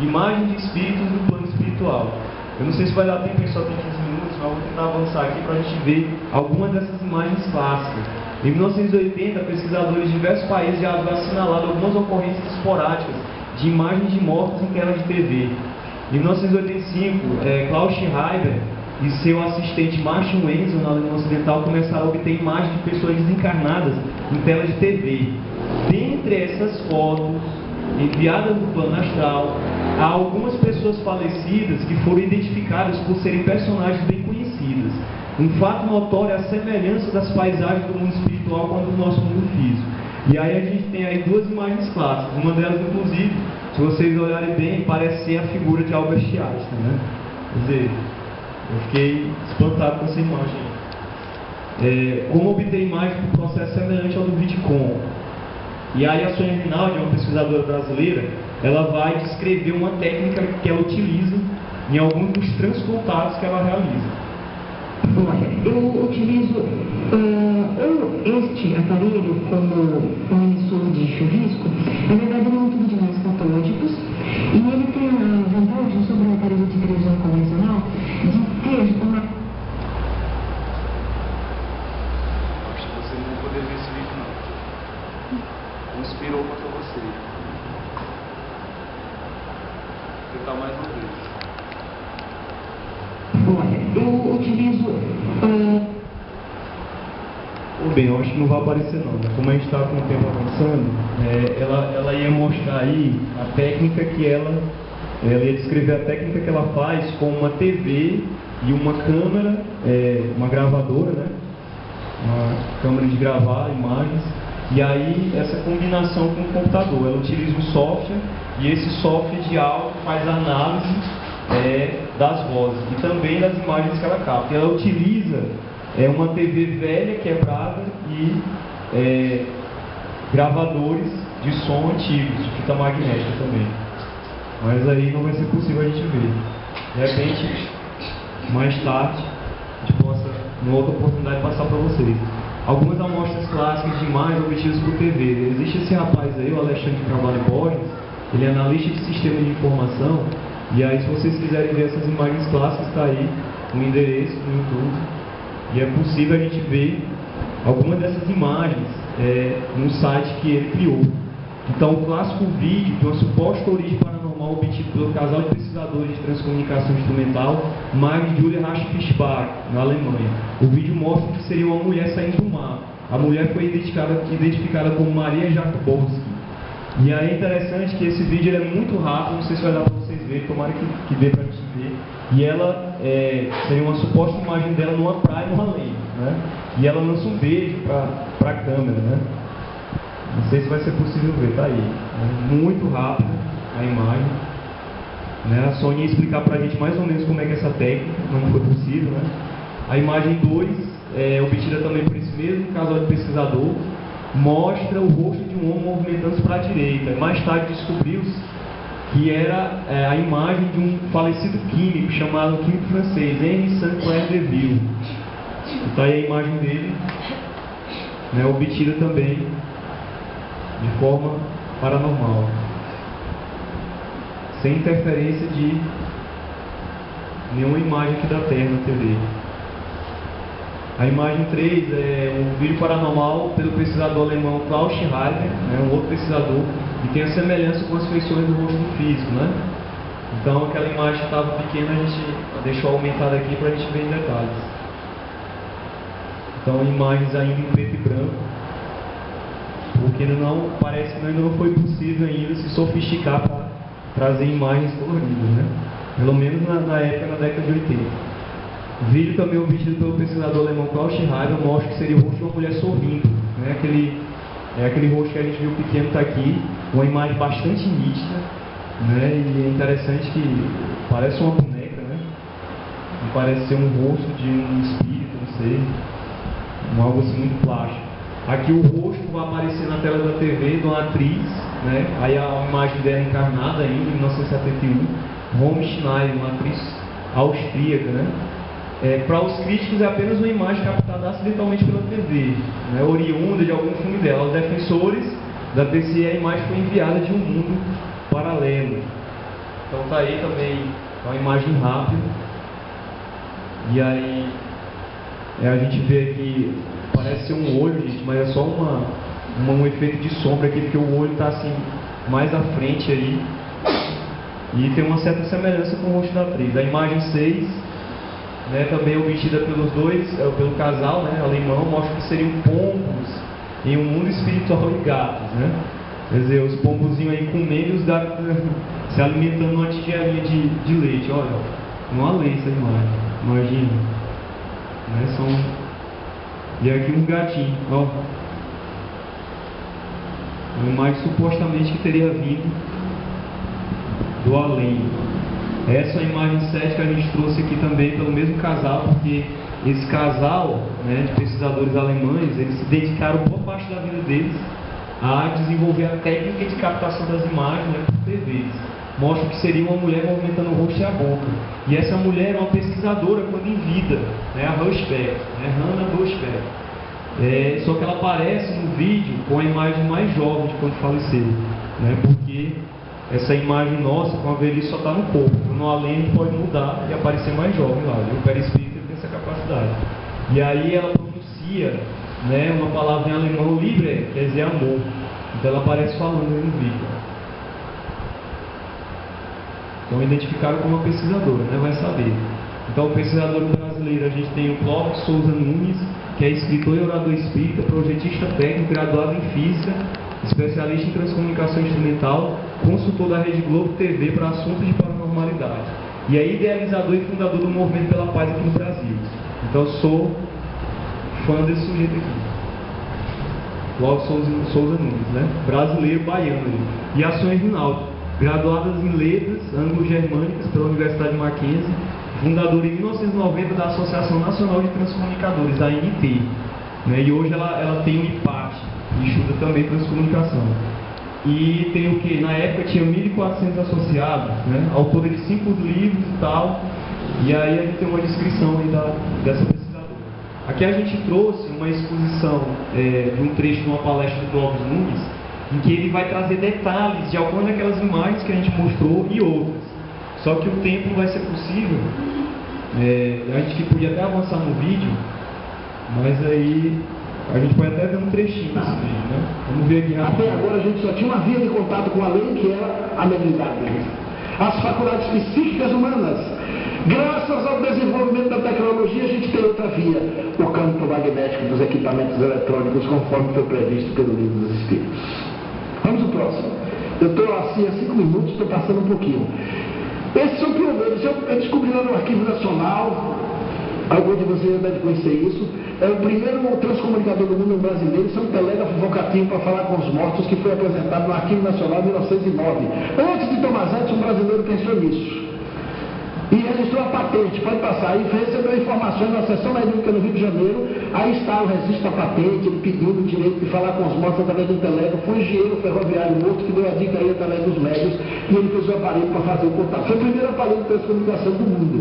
imagens de espíritos no plano espiritual. Eu não sei se vai dar tempo, só tem 15 minutos, mas vou tentar avançar aqui para a gente ver algumas dessas imagens clássicas. Em 1980, pesquisadores de diversos países já haviam assinalado algumas ocorrências esporádicas de imagens de mortos em tela de TV. Em 1985, Klaus Schreiber e seu assistente Martin Wenzel, na Alemanha Ocidental, começaram a obter imagens de pessoas desencarnadas em tela de TV. Dentre essas fotos enviadas no plano astral, há algumas pessoas falecidas que foram identificadas por serem personagens bem conhecidas. Um fato notório é a semelhança das paisagens do mundo espiritual com a do nosso mundo físico. E aí a gente tem aí duas imagens clássicas. Uma delas, inclusive, se vocês olharem bem, parece ser a figura de Albert Einstein, né? Quer dizer, eu fiquei espantado com essa imagem. Como obter imagens com um processo semelhante ao do Vidcom. E aí a Sônia Rinaldi, uma pesquisadora brasileira, ela vai descrever uma técnica que ela utiliza em alguns dos transcontatos que ela realiza. Olha, eu utilizo este aparelho como emissor de chuvisco. Na verdade, ele é um tubo de meios catódicos e ele tem a vantagem sobre o aparelho de televisão convencional de ter uma... Acho que você não vai poder ver esse vídeo, não. Conspirou contra você. Vou tentar mais uma vez. Olha, eu utilizo... Bem, eu acho que não vai aparecer não, né? Como a gente está com o tempo avançando, ela ia mostrar aí a técnica que ela ia descrever a técnica que ela faz com uma TV e uma câmera, uma gravadora, né? Uma câmera de gravar imagens, e aí essa combinação com o computador. Ela utiliza um software e esse software de áudio faz a análise das vozes e também das imagens que ela capta. Ela utiliza uma TV velha, quebrada e gravadores de som antigos, de fita magnética também. Mas aí não vai ser possível a gente ver. De repente, mais tarde, a gente possa, em outra oportunidade, passar para vocês. Algumas amostras clássicas de imagens obtidas por TV. Existe esse rapaz aí, o Alexandre Carvalho Borges, ele é analista de sistema de informação. E aí, se vocês quiserem ver essas imagens clássicas, está aí um endereço no YouTube. E é possível a gente ver algumas dessas imagens no site que ele criou. Então, o clássico vídeo de uma suposta origem paranormal obtido pelo casal de pesquisadores de transcomunicação instrumental, Mag e Julia Rasch-Fischbach, na Alemanha. O vídeo mostra que seria uma mulher saindo do mar. A mulher foi identificada como Maria Jakubowski. E aí é interessante que esse vídeo é muito rápido, não sei se vai dar para vocês verem, tomara que dê para a gente ver. E ela seria uma suposta imagem dela numa praia, numa lei, né? E ela lança um beijo para a câmera, né? Não sei se vai ser possível ver, tá aí. É muito rápido a imagem. Né? A Sônia ia explicar para a gente mais ou menos como é que é essa técnica, não foi possível. Né? A imagem 2, obtida também por esse mesmo casal de pesquisador, mostra o rosto de um homem movimentando-se para a direita. Mais tarde descobriu-se que era a imagem de um falecido químico chamado químico francês, Henri Saint-Clair Deville. Está aí a imagem dele, né, obtida também de forma paranormal, sem interferência de nenhuma imagem aqui da Terra na TV. A imagem 3 é um vídeo paranormal pelo pesquisador alemão Klaus Schreiber, né, um outro pesquisador, e tem a semelhança com as feições do rosto do físico. Né? Então aquela imagem que estava pequena, a gente deixou aumentada aqui para a gente ver em detalhes. Então imagens ainda em preto e branco, porque parece que ainda não foi possível ainda se sofisticar para trazer imagens coloridas, né? Pelo menos na época, na década de 80. O vídeo também obtido pelo pesquisador alemão Klaus Schreiber mostra que seria o rosto de uma mulher sorrindo, né? Aquele rosto que a gente viu pequeno está aqui, uma imagem bastante nítida, né? E é interessante que parece uma boneca, né? E parece ser um rosto de um espírito, não sei, algo assim muito plástico. Aqui o rosto vai aparecer na tela da TV de uma atriz, né? Aí a imagem dela encarnada ainda em 1971, Romy Schneider, uma atriz austríaca, né? Para os críticos é apenas uma imagem captada acidentalmente pela TV, né? Oriunda de algum filme dela. Aos defensores da PCE, a imagem foi enviada de um mundo paralelo. Então tá aí também uma imagem rápida. E aí a gente vê aqui, parece ser um olho, gente, mas é só um efeito de sombra aqui, porque o olho está assim mais à frente aí. E tem uma certa semelhança com o rosto da atriz. A imagem 6, né, também obtida pelos dois, pelo casal, né, alemão, mostra que seriam pombos em um mundo espiritual e gatos, né? Quer dizer, os pombozinhos aí comendo e os gatos se alimentando numa tigelinha de leite. Olha, uma lei essa imagem, imagina. Né, E aqui um gatinho, ó. Uma imagem supostamente que teria vindo do além. Essa é a imagem 7 que a gente trouxe aqui também pelo mesmo casal, porque esse casal, né, de pesquisadores alemães, eles se dedicaram boa parte da vida deles a desenvolver a técnica de captação das imagens, né, por TVs. Mostra que seria uma mulher movimentando o rosto e a boca. E essa mulher é uma pesquisadora quando em vida, né, a Rushbeck, né, Hannah Rushbeck. Só que ela aparece no vídeo com a imagem mais jovem de quando faleceu, né, porque essa imagem nossa com a velhice só está no corpo. No além pode mudar e aparecer mais jovem lá. O perispírito tem essa capacidade. E aí ela pronuncia, né, uma palavra em alemão, Liebe, quer dizer amor. Então ela aparece falando aí no vídeo. Então identificaram como uma pesquisadora, né, vai saber. Então o pesquisador brasileiro, a gente tem o Clóvis Souza Nunes, que é escritor e orador espírita, projetista técnico, graduado em física, especialista em transcomunicação instrumental, consultor da Rede Globo TV para assuntos de paranormalidade. E é idealizador e fundador do Movimento pela Paz aqui no Brasil. Então sou fã desse sujeito aqui. Clóvis Souza Nunes, né? Brasileiro baiano. E Ações Rinaldo, graduadas em Letras Anglo-Germânicas pela Universidade Mackenzie, fundadora em 1990 da Associação Nacional de Transcomunicadores, a ANT. Né? E hoje ela tem o IPAT, que estuda também transcomunicação. E tem o que? Na época tinha 1.400 associados, né? Autora de 5 livros e tal. E aí a gente tem uma descrição aí dessa pesquisadora. Aqui a gente trouxe uma exposição de um trecho de uma palestra do Clóvis Nunes, em que ele vai trazer detalhes de algumas daquelas imagens que a gente mostrou e outras. Só que o tempo não vai ser possível. A gente podia até avançar no vídeo, mas aí a gente pode até ver um trechinho desse vídeo, né? Vamos ver aqui rapidinho. Até agora a gente só tinha uma via de contato com a lei, que era a mediunidade deles. As faculdades psíquicas humanas. Graças ao desenvolvimento da tecnologia, a gente tem outra via, o campo magnético dos equipamentos eletrônicos, conforme foi previsto pelo Livro dos Espíritos. Vamos ao próximo. Eu estou assim há 5 minutos, estou passando um pouquinho. Esses são pioneiros. Eu descobri lá no Arquivo Nacional Algum de vocês deve conhecer isso. É o primeiro transcomunicador do mundo brasileiro. Isso é um telégrafo vocativo para falar com os mortos que foi apresentado no Arquivo Nacional em 1909. Antes de Thomas Edison, um brasileiro pensou nisso. E registrou a patente, pode passar aí, recebeu informações na sessão médica no Rio de Janeiro, aí está o registro da patente, ele pedindo o direito de falar com os mortos através do telégrafo, foi um engenheiro ferroviário morto que deu a dica aí através dos médios, e ele fez o aparelho para fazer o contato. Foi o primeiro aparelho de transcomunicação do mundo.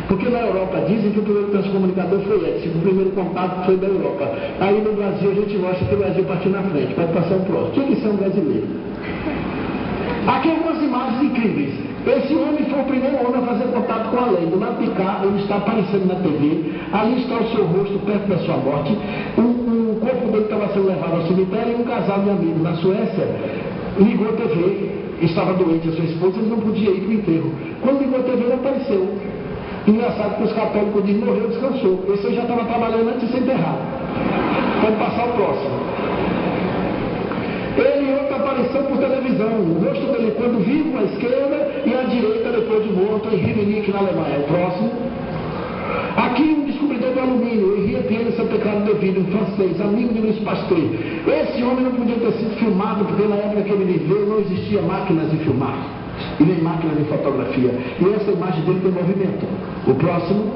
Porque na Europa dizem que o primeiro transcomunicador foi Edison, o primeiro contato foi da Europa. Aí no Brasil a gente mostra que o Brasil partiu na frente, pode passar o próximo. Tinha que ser um brasileiro. Aqui algumas imagens incríveis. Esse homem foi o primeiro homem a fazer contato com a lei. Do lado de cá, ele está aparecendo na TV. Ali está o seu rosto perto da sua morte. O corpo dele estava sendo levado ao cemitério e um casal de amigos na Suécia ligou a TV. Estava doente a sua esposa, ele não podia ir para o enterro. Quando ligou a TV, ele apareceu. Engraçado que os católicos dizem, morreu, descansou. Esse aí já estava trabalhando antes de ser enterrado. Pode passar o próximo. Ele e outra aparição por televisão. O rosto dele quando vivo à esquerda e à direita depois de morto em Rivenique, na Alemanha. O próximo. Aqui um descobridor do alumínio, Henri Etienne Saint-Pécrade de Ville, um francês, amigo de Luiz Pasteur. Esse homem não podia ter sido filmado porque na época que ele viveu não existia máquinas de filmar e nem máquinas de fotografia. E essa imagem dele tem movimento. O próximo.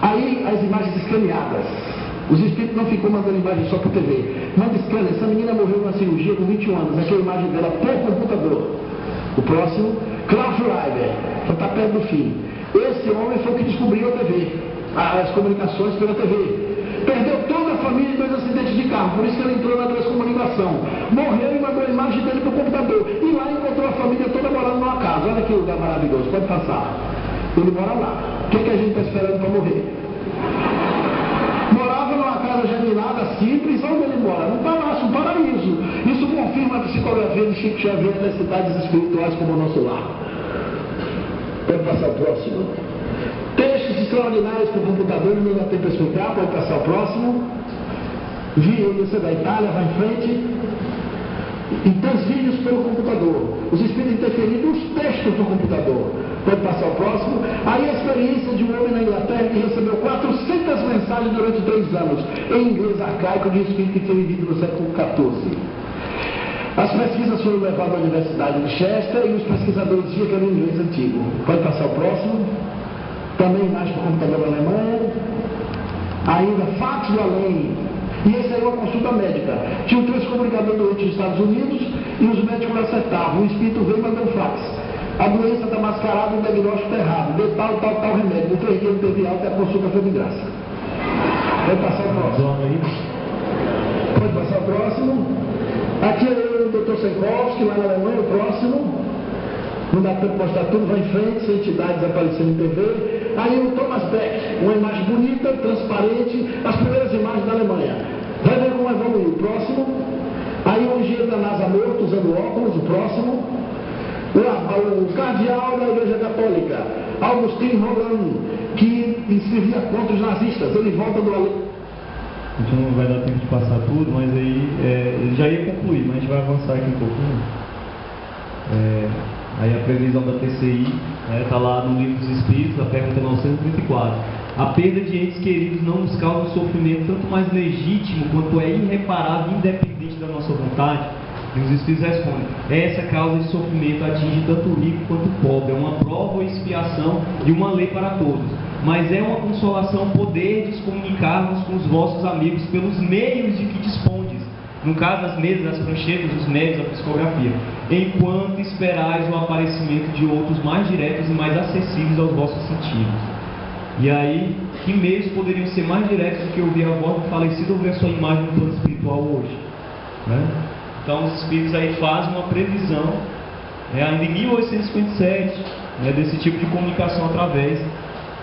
Aí as imagens escaneadas. Os espíritos não ficam mandando imagem só por TV. Manda escâner. Essa menina morreu numa cirurgia com 21 anos. Aqui é a imagem dela por computador. O próximo, Klaus Schreiber, que está perto do fim. Esse homem foi o que descobriu a TV, as comunicações pela TV. Perdeu toda a família em 2 acidentes de carro, por isso que ele entrou na transcomunicação. Morreu e mandou a imagem dele para o computador. E lá encontrou a família toda morando numa casa. Olha que lugar maravilhoso, pode passar. Ele mora lá. O que a gente está esperando para morrer? Morava numa casa geminada simples, onde ele mora? Num palácio, um paraíso. Isso confirma a psicografia de Chico Xavier nas cidades espirituais como o nosso lar. Pode passar o próximo. Textos extraordinários com computador, não dá tempo para explicar, pode passar o próximo. Você da Itália, vai em frente. E transvídeos pelo computador. Os espíritos interferindo os textos do computador. Pode passar o próximo. Aí a experiência de um homem na Inglaterra que recebeu 400 mensagens durante 3 anos, em inglês arcaico, de espírito que foi vivido no século XIV. As pesquisas foram levadas à Universidade de Chester e os pesquisadores diziam que era um inglês antigo. Pode passar o próximo. Também imagem para o computador da Alemanha. Ainda fax do além. E essa aí é uma consulta médica. Tinha um transcomunicador doente nos Estados Unidos e os médicos acertavam. O espírito veio e mandou um fax. A doença está mascarada, o diagnóstico está errado. Dê tal remédio. No 3 dias não teve alta e a consulta foi de graça. Pode passar o próximo. Pode passar o próximo. Aqui é o Dr. Senkowski, lá na Alemanha, o próximo. Não dá tempo de mostrar tudo, vai em frente, sem entidades aparecendo em TV. Aí o Thomas Beck, uma imagem bonita, transparente, as primeiras imagens da Alemanha. Vai ver como evoluiu. O próximo. Aí o engenheiro da NASA morto, usando óculos, o próximo. O cardeal da Igreja Católica, Augustin Roland, que escrevia contra os nazistas. Ele volta do além. A gente não vai dar tempo de passar tudo, mas aí ele já ia concluir, mas a gente vai avançar aqui um pouquinho. Aí a previsão da TCI está lá no Livro dos Espíritos, a pergunta 934. A perda de entes queridos não nos causa um sofrimento tanto mais legítimo quanto é irreparável e independente da nossa vontade? E os Espíritos respondem: essa causa de sofrimento atinge tanto o rico quanto o pobre, é uma prova ou expiação de uma lei para todos. Mas é uma consolação poderdes comunicar-vos com os vossos amigos pelos meios de que dispondes. No caso, as mesas, as pranchetas, os meios, a psicografia. Enquanto esperais o aparecimento de outros mais diretos e mais acessíveis aos vossos sentidos. E aí, que meios poderiam ser mais diretos do que ouvir a voz do falecido ou ver a sua imagem no plano espiritual hoje? Né? Então, os espíritos aí fazem uma previsão, ainda em 1857, desse tipo de comunicação através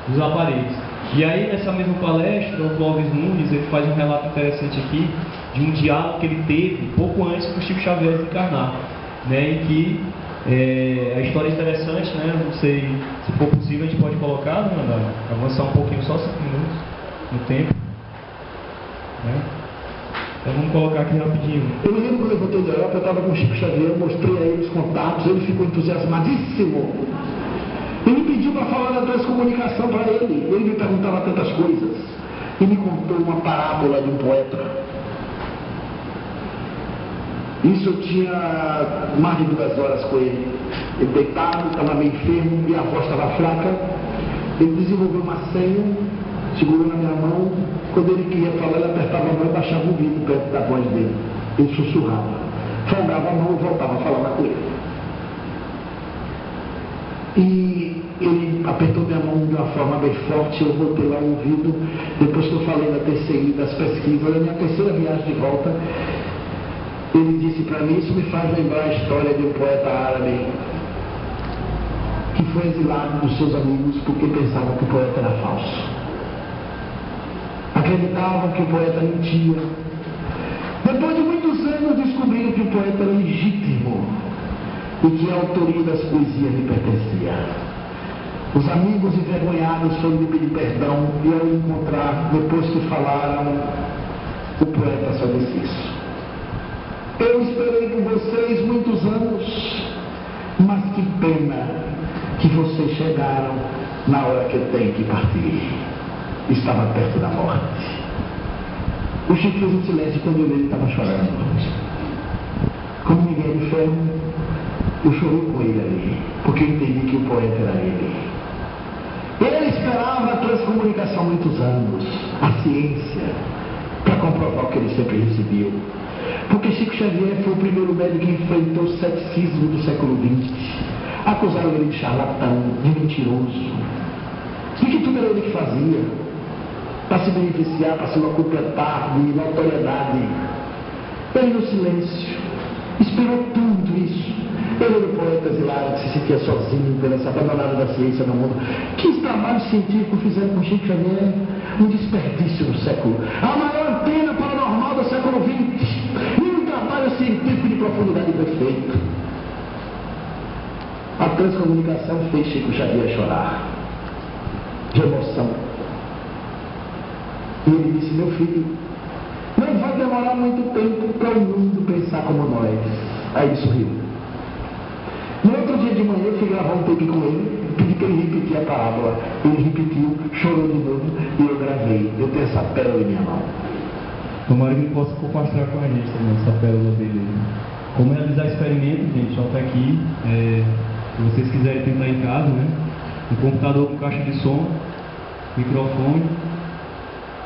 dos aparelhos. E aí, nessa mesma palestra, o Clóvis Nunes, ele faz um relato interessante aqui de um diálogo que ele teve pouco antes do Chico Xavier desencarnar, em que a história é interessante, não sei se for possível a gente pode colocar, avançar um pouquinho, só 5 minutos no tempo. Então vamos colocar aqui rapidinho. Eu me lembro quando eu voltei da Europa, eu estava com o Chico Xavier, eu mostrei a ele os contatos, ele ficou entusiasmadíssimo. Ele me pediu para falar da transcomunicação para ele. Ele me perguntava tantas coisas. E me contou uma parábola de um poeta. Isso eu tinha mais de 2 horas com ele. Ele deitado, estava meio enfermo e a voz estava fraca. Ele desenvolveu uma senha, segurou na minha mão. Quando ele queria falar, ele apertava a mão e baixava o vidro perto da voz dele. Ele sussurrava. Folgava a mão e voltava a falar com ele. E ele apertou minha mão de uma forma bem forte, eu botei lá o ouvido. Depois que eu falei da terceira das pesquisas, na minha terceira viagem de volta, ele disse para mim, isso me faz lembrar a história de um poeta árabe que foi exilado dos seus amigos porque pensava que o poeta era falso. Acreditavam que o poeta mentia. Depois de muitos anos descobriram que o poeta era legítimo e que a autoria das poesias lhe pertencia. Os amigos envergonhados foram lhe pedir perdão e ao encontrar, depois que falaram, o poeta só disse isso. Eu esperei por vocês muitos anos, mas que pena que vocês chegaram na hora que eu tenho que partir. Estava perto da morte. O Chico fez um silêncio quando eu vi ele estava chorando. Como ninguém me fez, eu chorei com ele ali, porque eu entendi que o poeta era ele. Ele esperava a transcomunicação há muitos anos, a ciência, para comprovar o que ele sempre recebeu. Porque Chico Xavier foi o primeiro médico que enfrentou o ceticismo do século XX. Acusaram ele de charlatão, de mentiroso. E que tudo era ele que fazia, para se beneficiar, para se completar de notoriedade. Ele no silêncio esperou tudo isso. Ele era um poeta exilado que se sentia sozinho, pela abandonada da ciência no mundo. Que trabalho científico fizeram com Chico Xavier? Um desperdício no século. A maior antena paranormal do século XX. E um trabalho científico de profundidade perfeito. A transcomunicação fez Chico Xavier chorar. De emoção. E ele disse, meu filho, não vai demorar muito tempo para o mundo pensar como nós. Aí ele sorriu. No outro dia de manhã eu fui gravar um tape com ele, pedi para ele repetir a parábola. Ele repetiu, chorou de novo e eu gravei. Eu tenho essa pérola em minha mão. Tomara que ele possa compartilhar com a gente também essa pérola dele. Como realizar experimento, gente, ó, tá aqui. Se vocês quiserem tentar em casa, né? Um computador com caixa de som, microfone,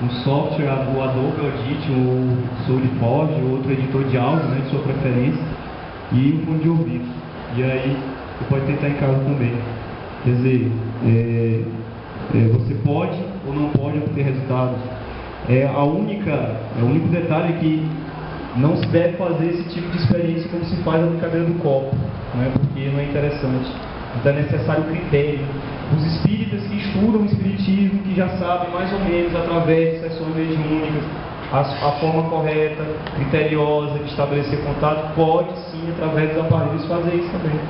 um software do Adobe Audit, ou SoundForge, ou outro editor de áudio, né, de sua preferência, e um fone de ouvido. E aí, você pode tentar em casa também. Quer dizer, você pode ou não pode obter resultados. O único detalhe é que não se deve fazer esse tipo de experiência como se faz a brincadeira do copo, né, porque não é interessante. Então é necessário critério. Os espíritas que estudam o espiritismo, que já sabem mais ou menos através de sessões mediúnicas a forma correta, criteriosa de estabelecer contato, pode sim, através dos aparelhos, fazer isso também,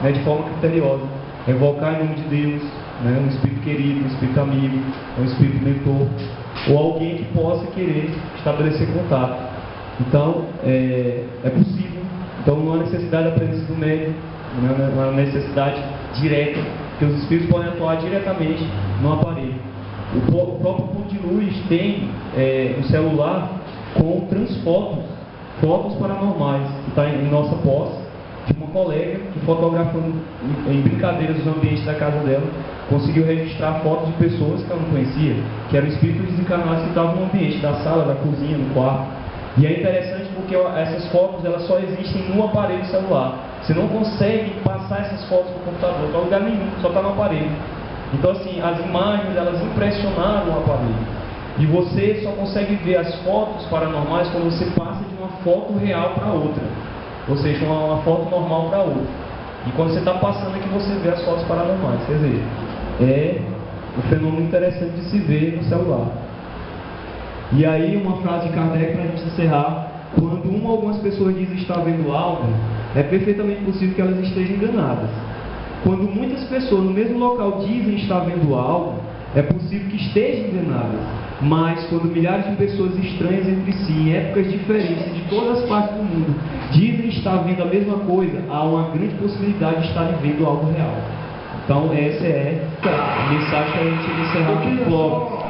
né, de forma criteriosa. Evocar em nome de Deus, né, um espírito querido, um espírito amigo, um espírito mentor, ou alguém que possa querer estabelecer contato. Então, é possível. Então não há necessidade da presença do médium, não há necessidade direta, porque os espíritos podem atuar diretamente no aparelho. O próprio ponto de luz tem um celular com fotos paranormais, que está em nossa posse, de uma colega que, fotografando em brincadeiras os ambientes da casa dela, conseguiu registrar fotos de pessoas que ela não conhecia, que eram espíritos desencarnados que estavam no ambiente da sala, da cozinha, no quarto. E é interessante porque essas fotos elas só existem no aparelho celular. Você não consegue passar essas fotos para o computador, para lugar nenhum, só está no aparelho. Então, assim, as imagens, elas impressionaram o aparelho. E você só consegue ver as fotos paranormais quando você passa de uma foto real para outra. Ou seja, uma foto normal para outra. E quando você está passando é que você vê as fotos paranormais. Quer dizer, é um fenômeno interessante de se ver no celular. E aí, uma frase de Kardec para a gente encerrar. Quando uma ou algumas pessoas dizem estar vendo algo, é perfeitamente possível que elas estejam enganadas. Quando muitas pessoas no mesmo local dizem estar vendo algo, é possível que estejam enganadas. Mas quando milhares de pessoas estranhas entre si, em épocas diferentes, de todas as partes do mundo, dizem estar vendo a mesma coisa, há uma grande possibilidade de estarem vendo algo real. Então essa é a mensagem que a gente encerrar o bloco.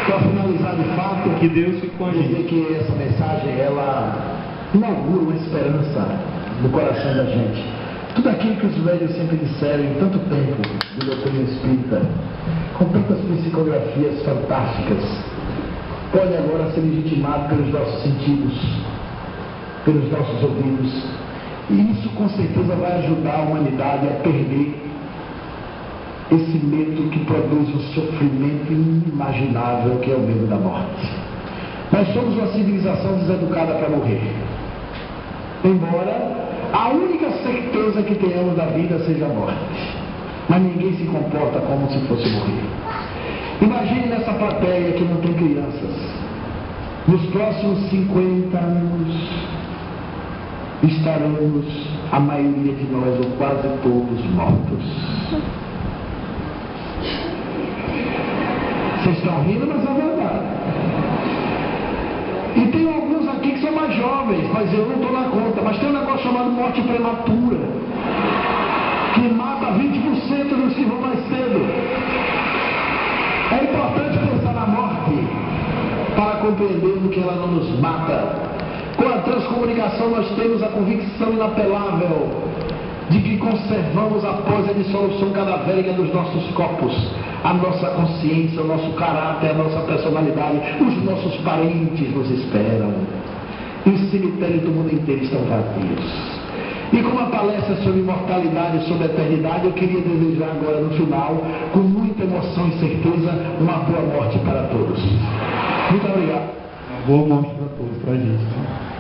Para finalizar de fato, Que Deus fique com a dizer gente. que essa mensagem, ela inaugura uma esperança no coração da gente. Tudo aquilo que os velhos sempre disseram em tanto tempo de doutrina espírita, com tantas psicografias fantásticas, pode agora ser legitimado pelos nossos sentidos, pelos nossos ouvidos. E isso com certeza vai ajudar a humanidade a perder esse medo que produz um sofrimento inimaginável, que é o medo da morte. Nós somos uma civilização deseducada para morrer. Embora a única certeza que tenhamos da vida seja a morte. Mas ninguém se comporta como se fosse morrer. Imagine nessa plateia que não tem crianças. Nos próximos 50 anos, estaremos, a maioria de nós, ou quase todos, mortos. Vocês estão rindo, mas é verdade. E tem alguns aqui que são mais jovens, mas eu não estou na conta. Mas tem um negócio chamado morte prematura, que mata 20% dos que vão mais cedo. É importante pensar na morte para compreender que ela não nos mata. Com a transcomunicação nós temos a convicção inapelável de que conservamos após a dissolução cadavérica dos nossos corpos a nossa consciência, o nosso caráter, a nossa personalidade. Os nossos parentes nos esperam e os cemitérios do mundo inteiro estão vazios. E com uma palestra sobre imortalidade e sobre eternidade, eu queria desejar agora no final, com muita emoção e certeza, uma boa morte para todos. Muito obrigado. Uma boa morte para todos, para a gente.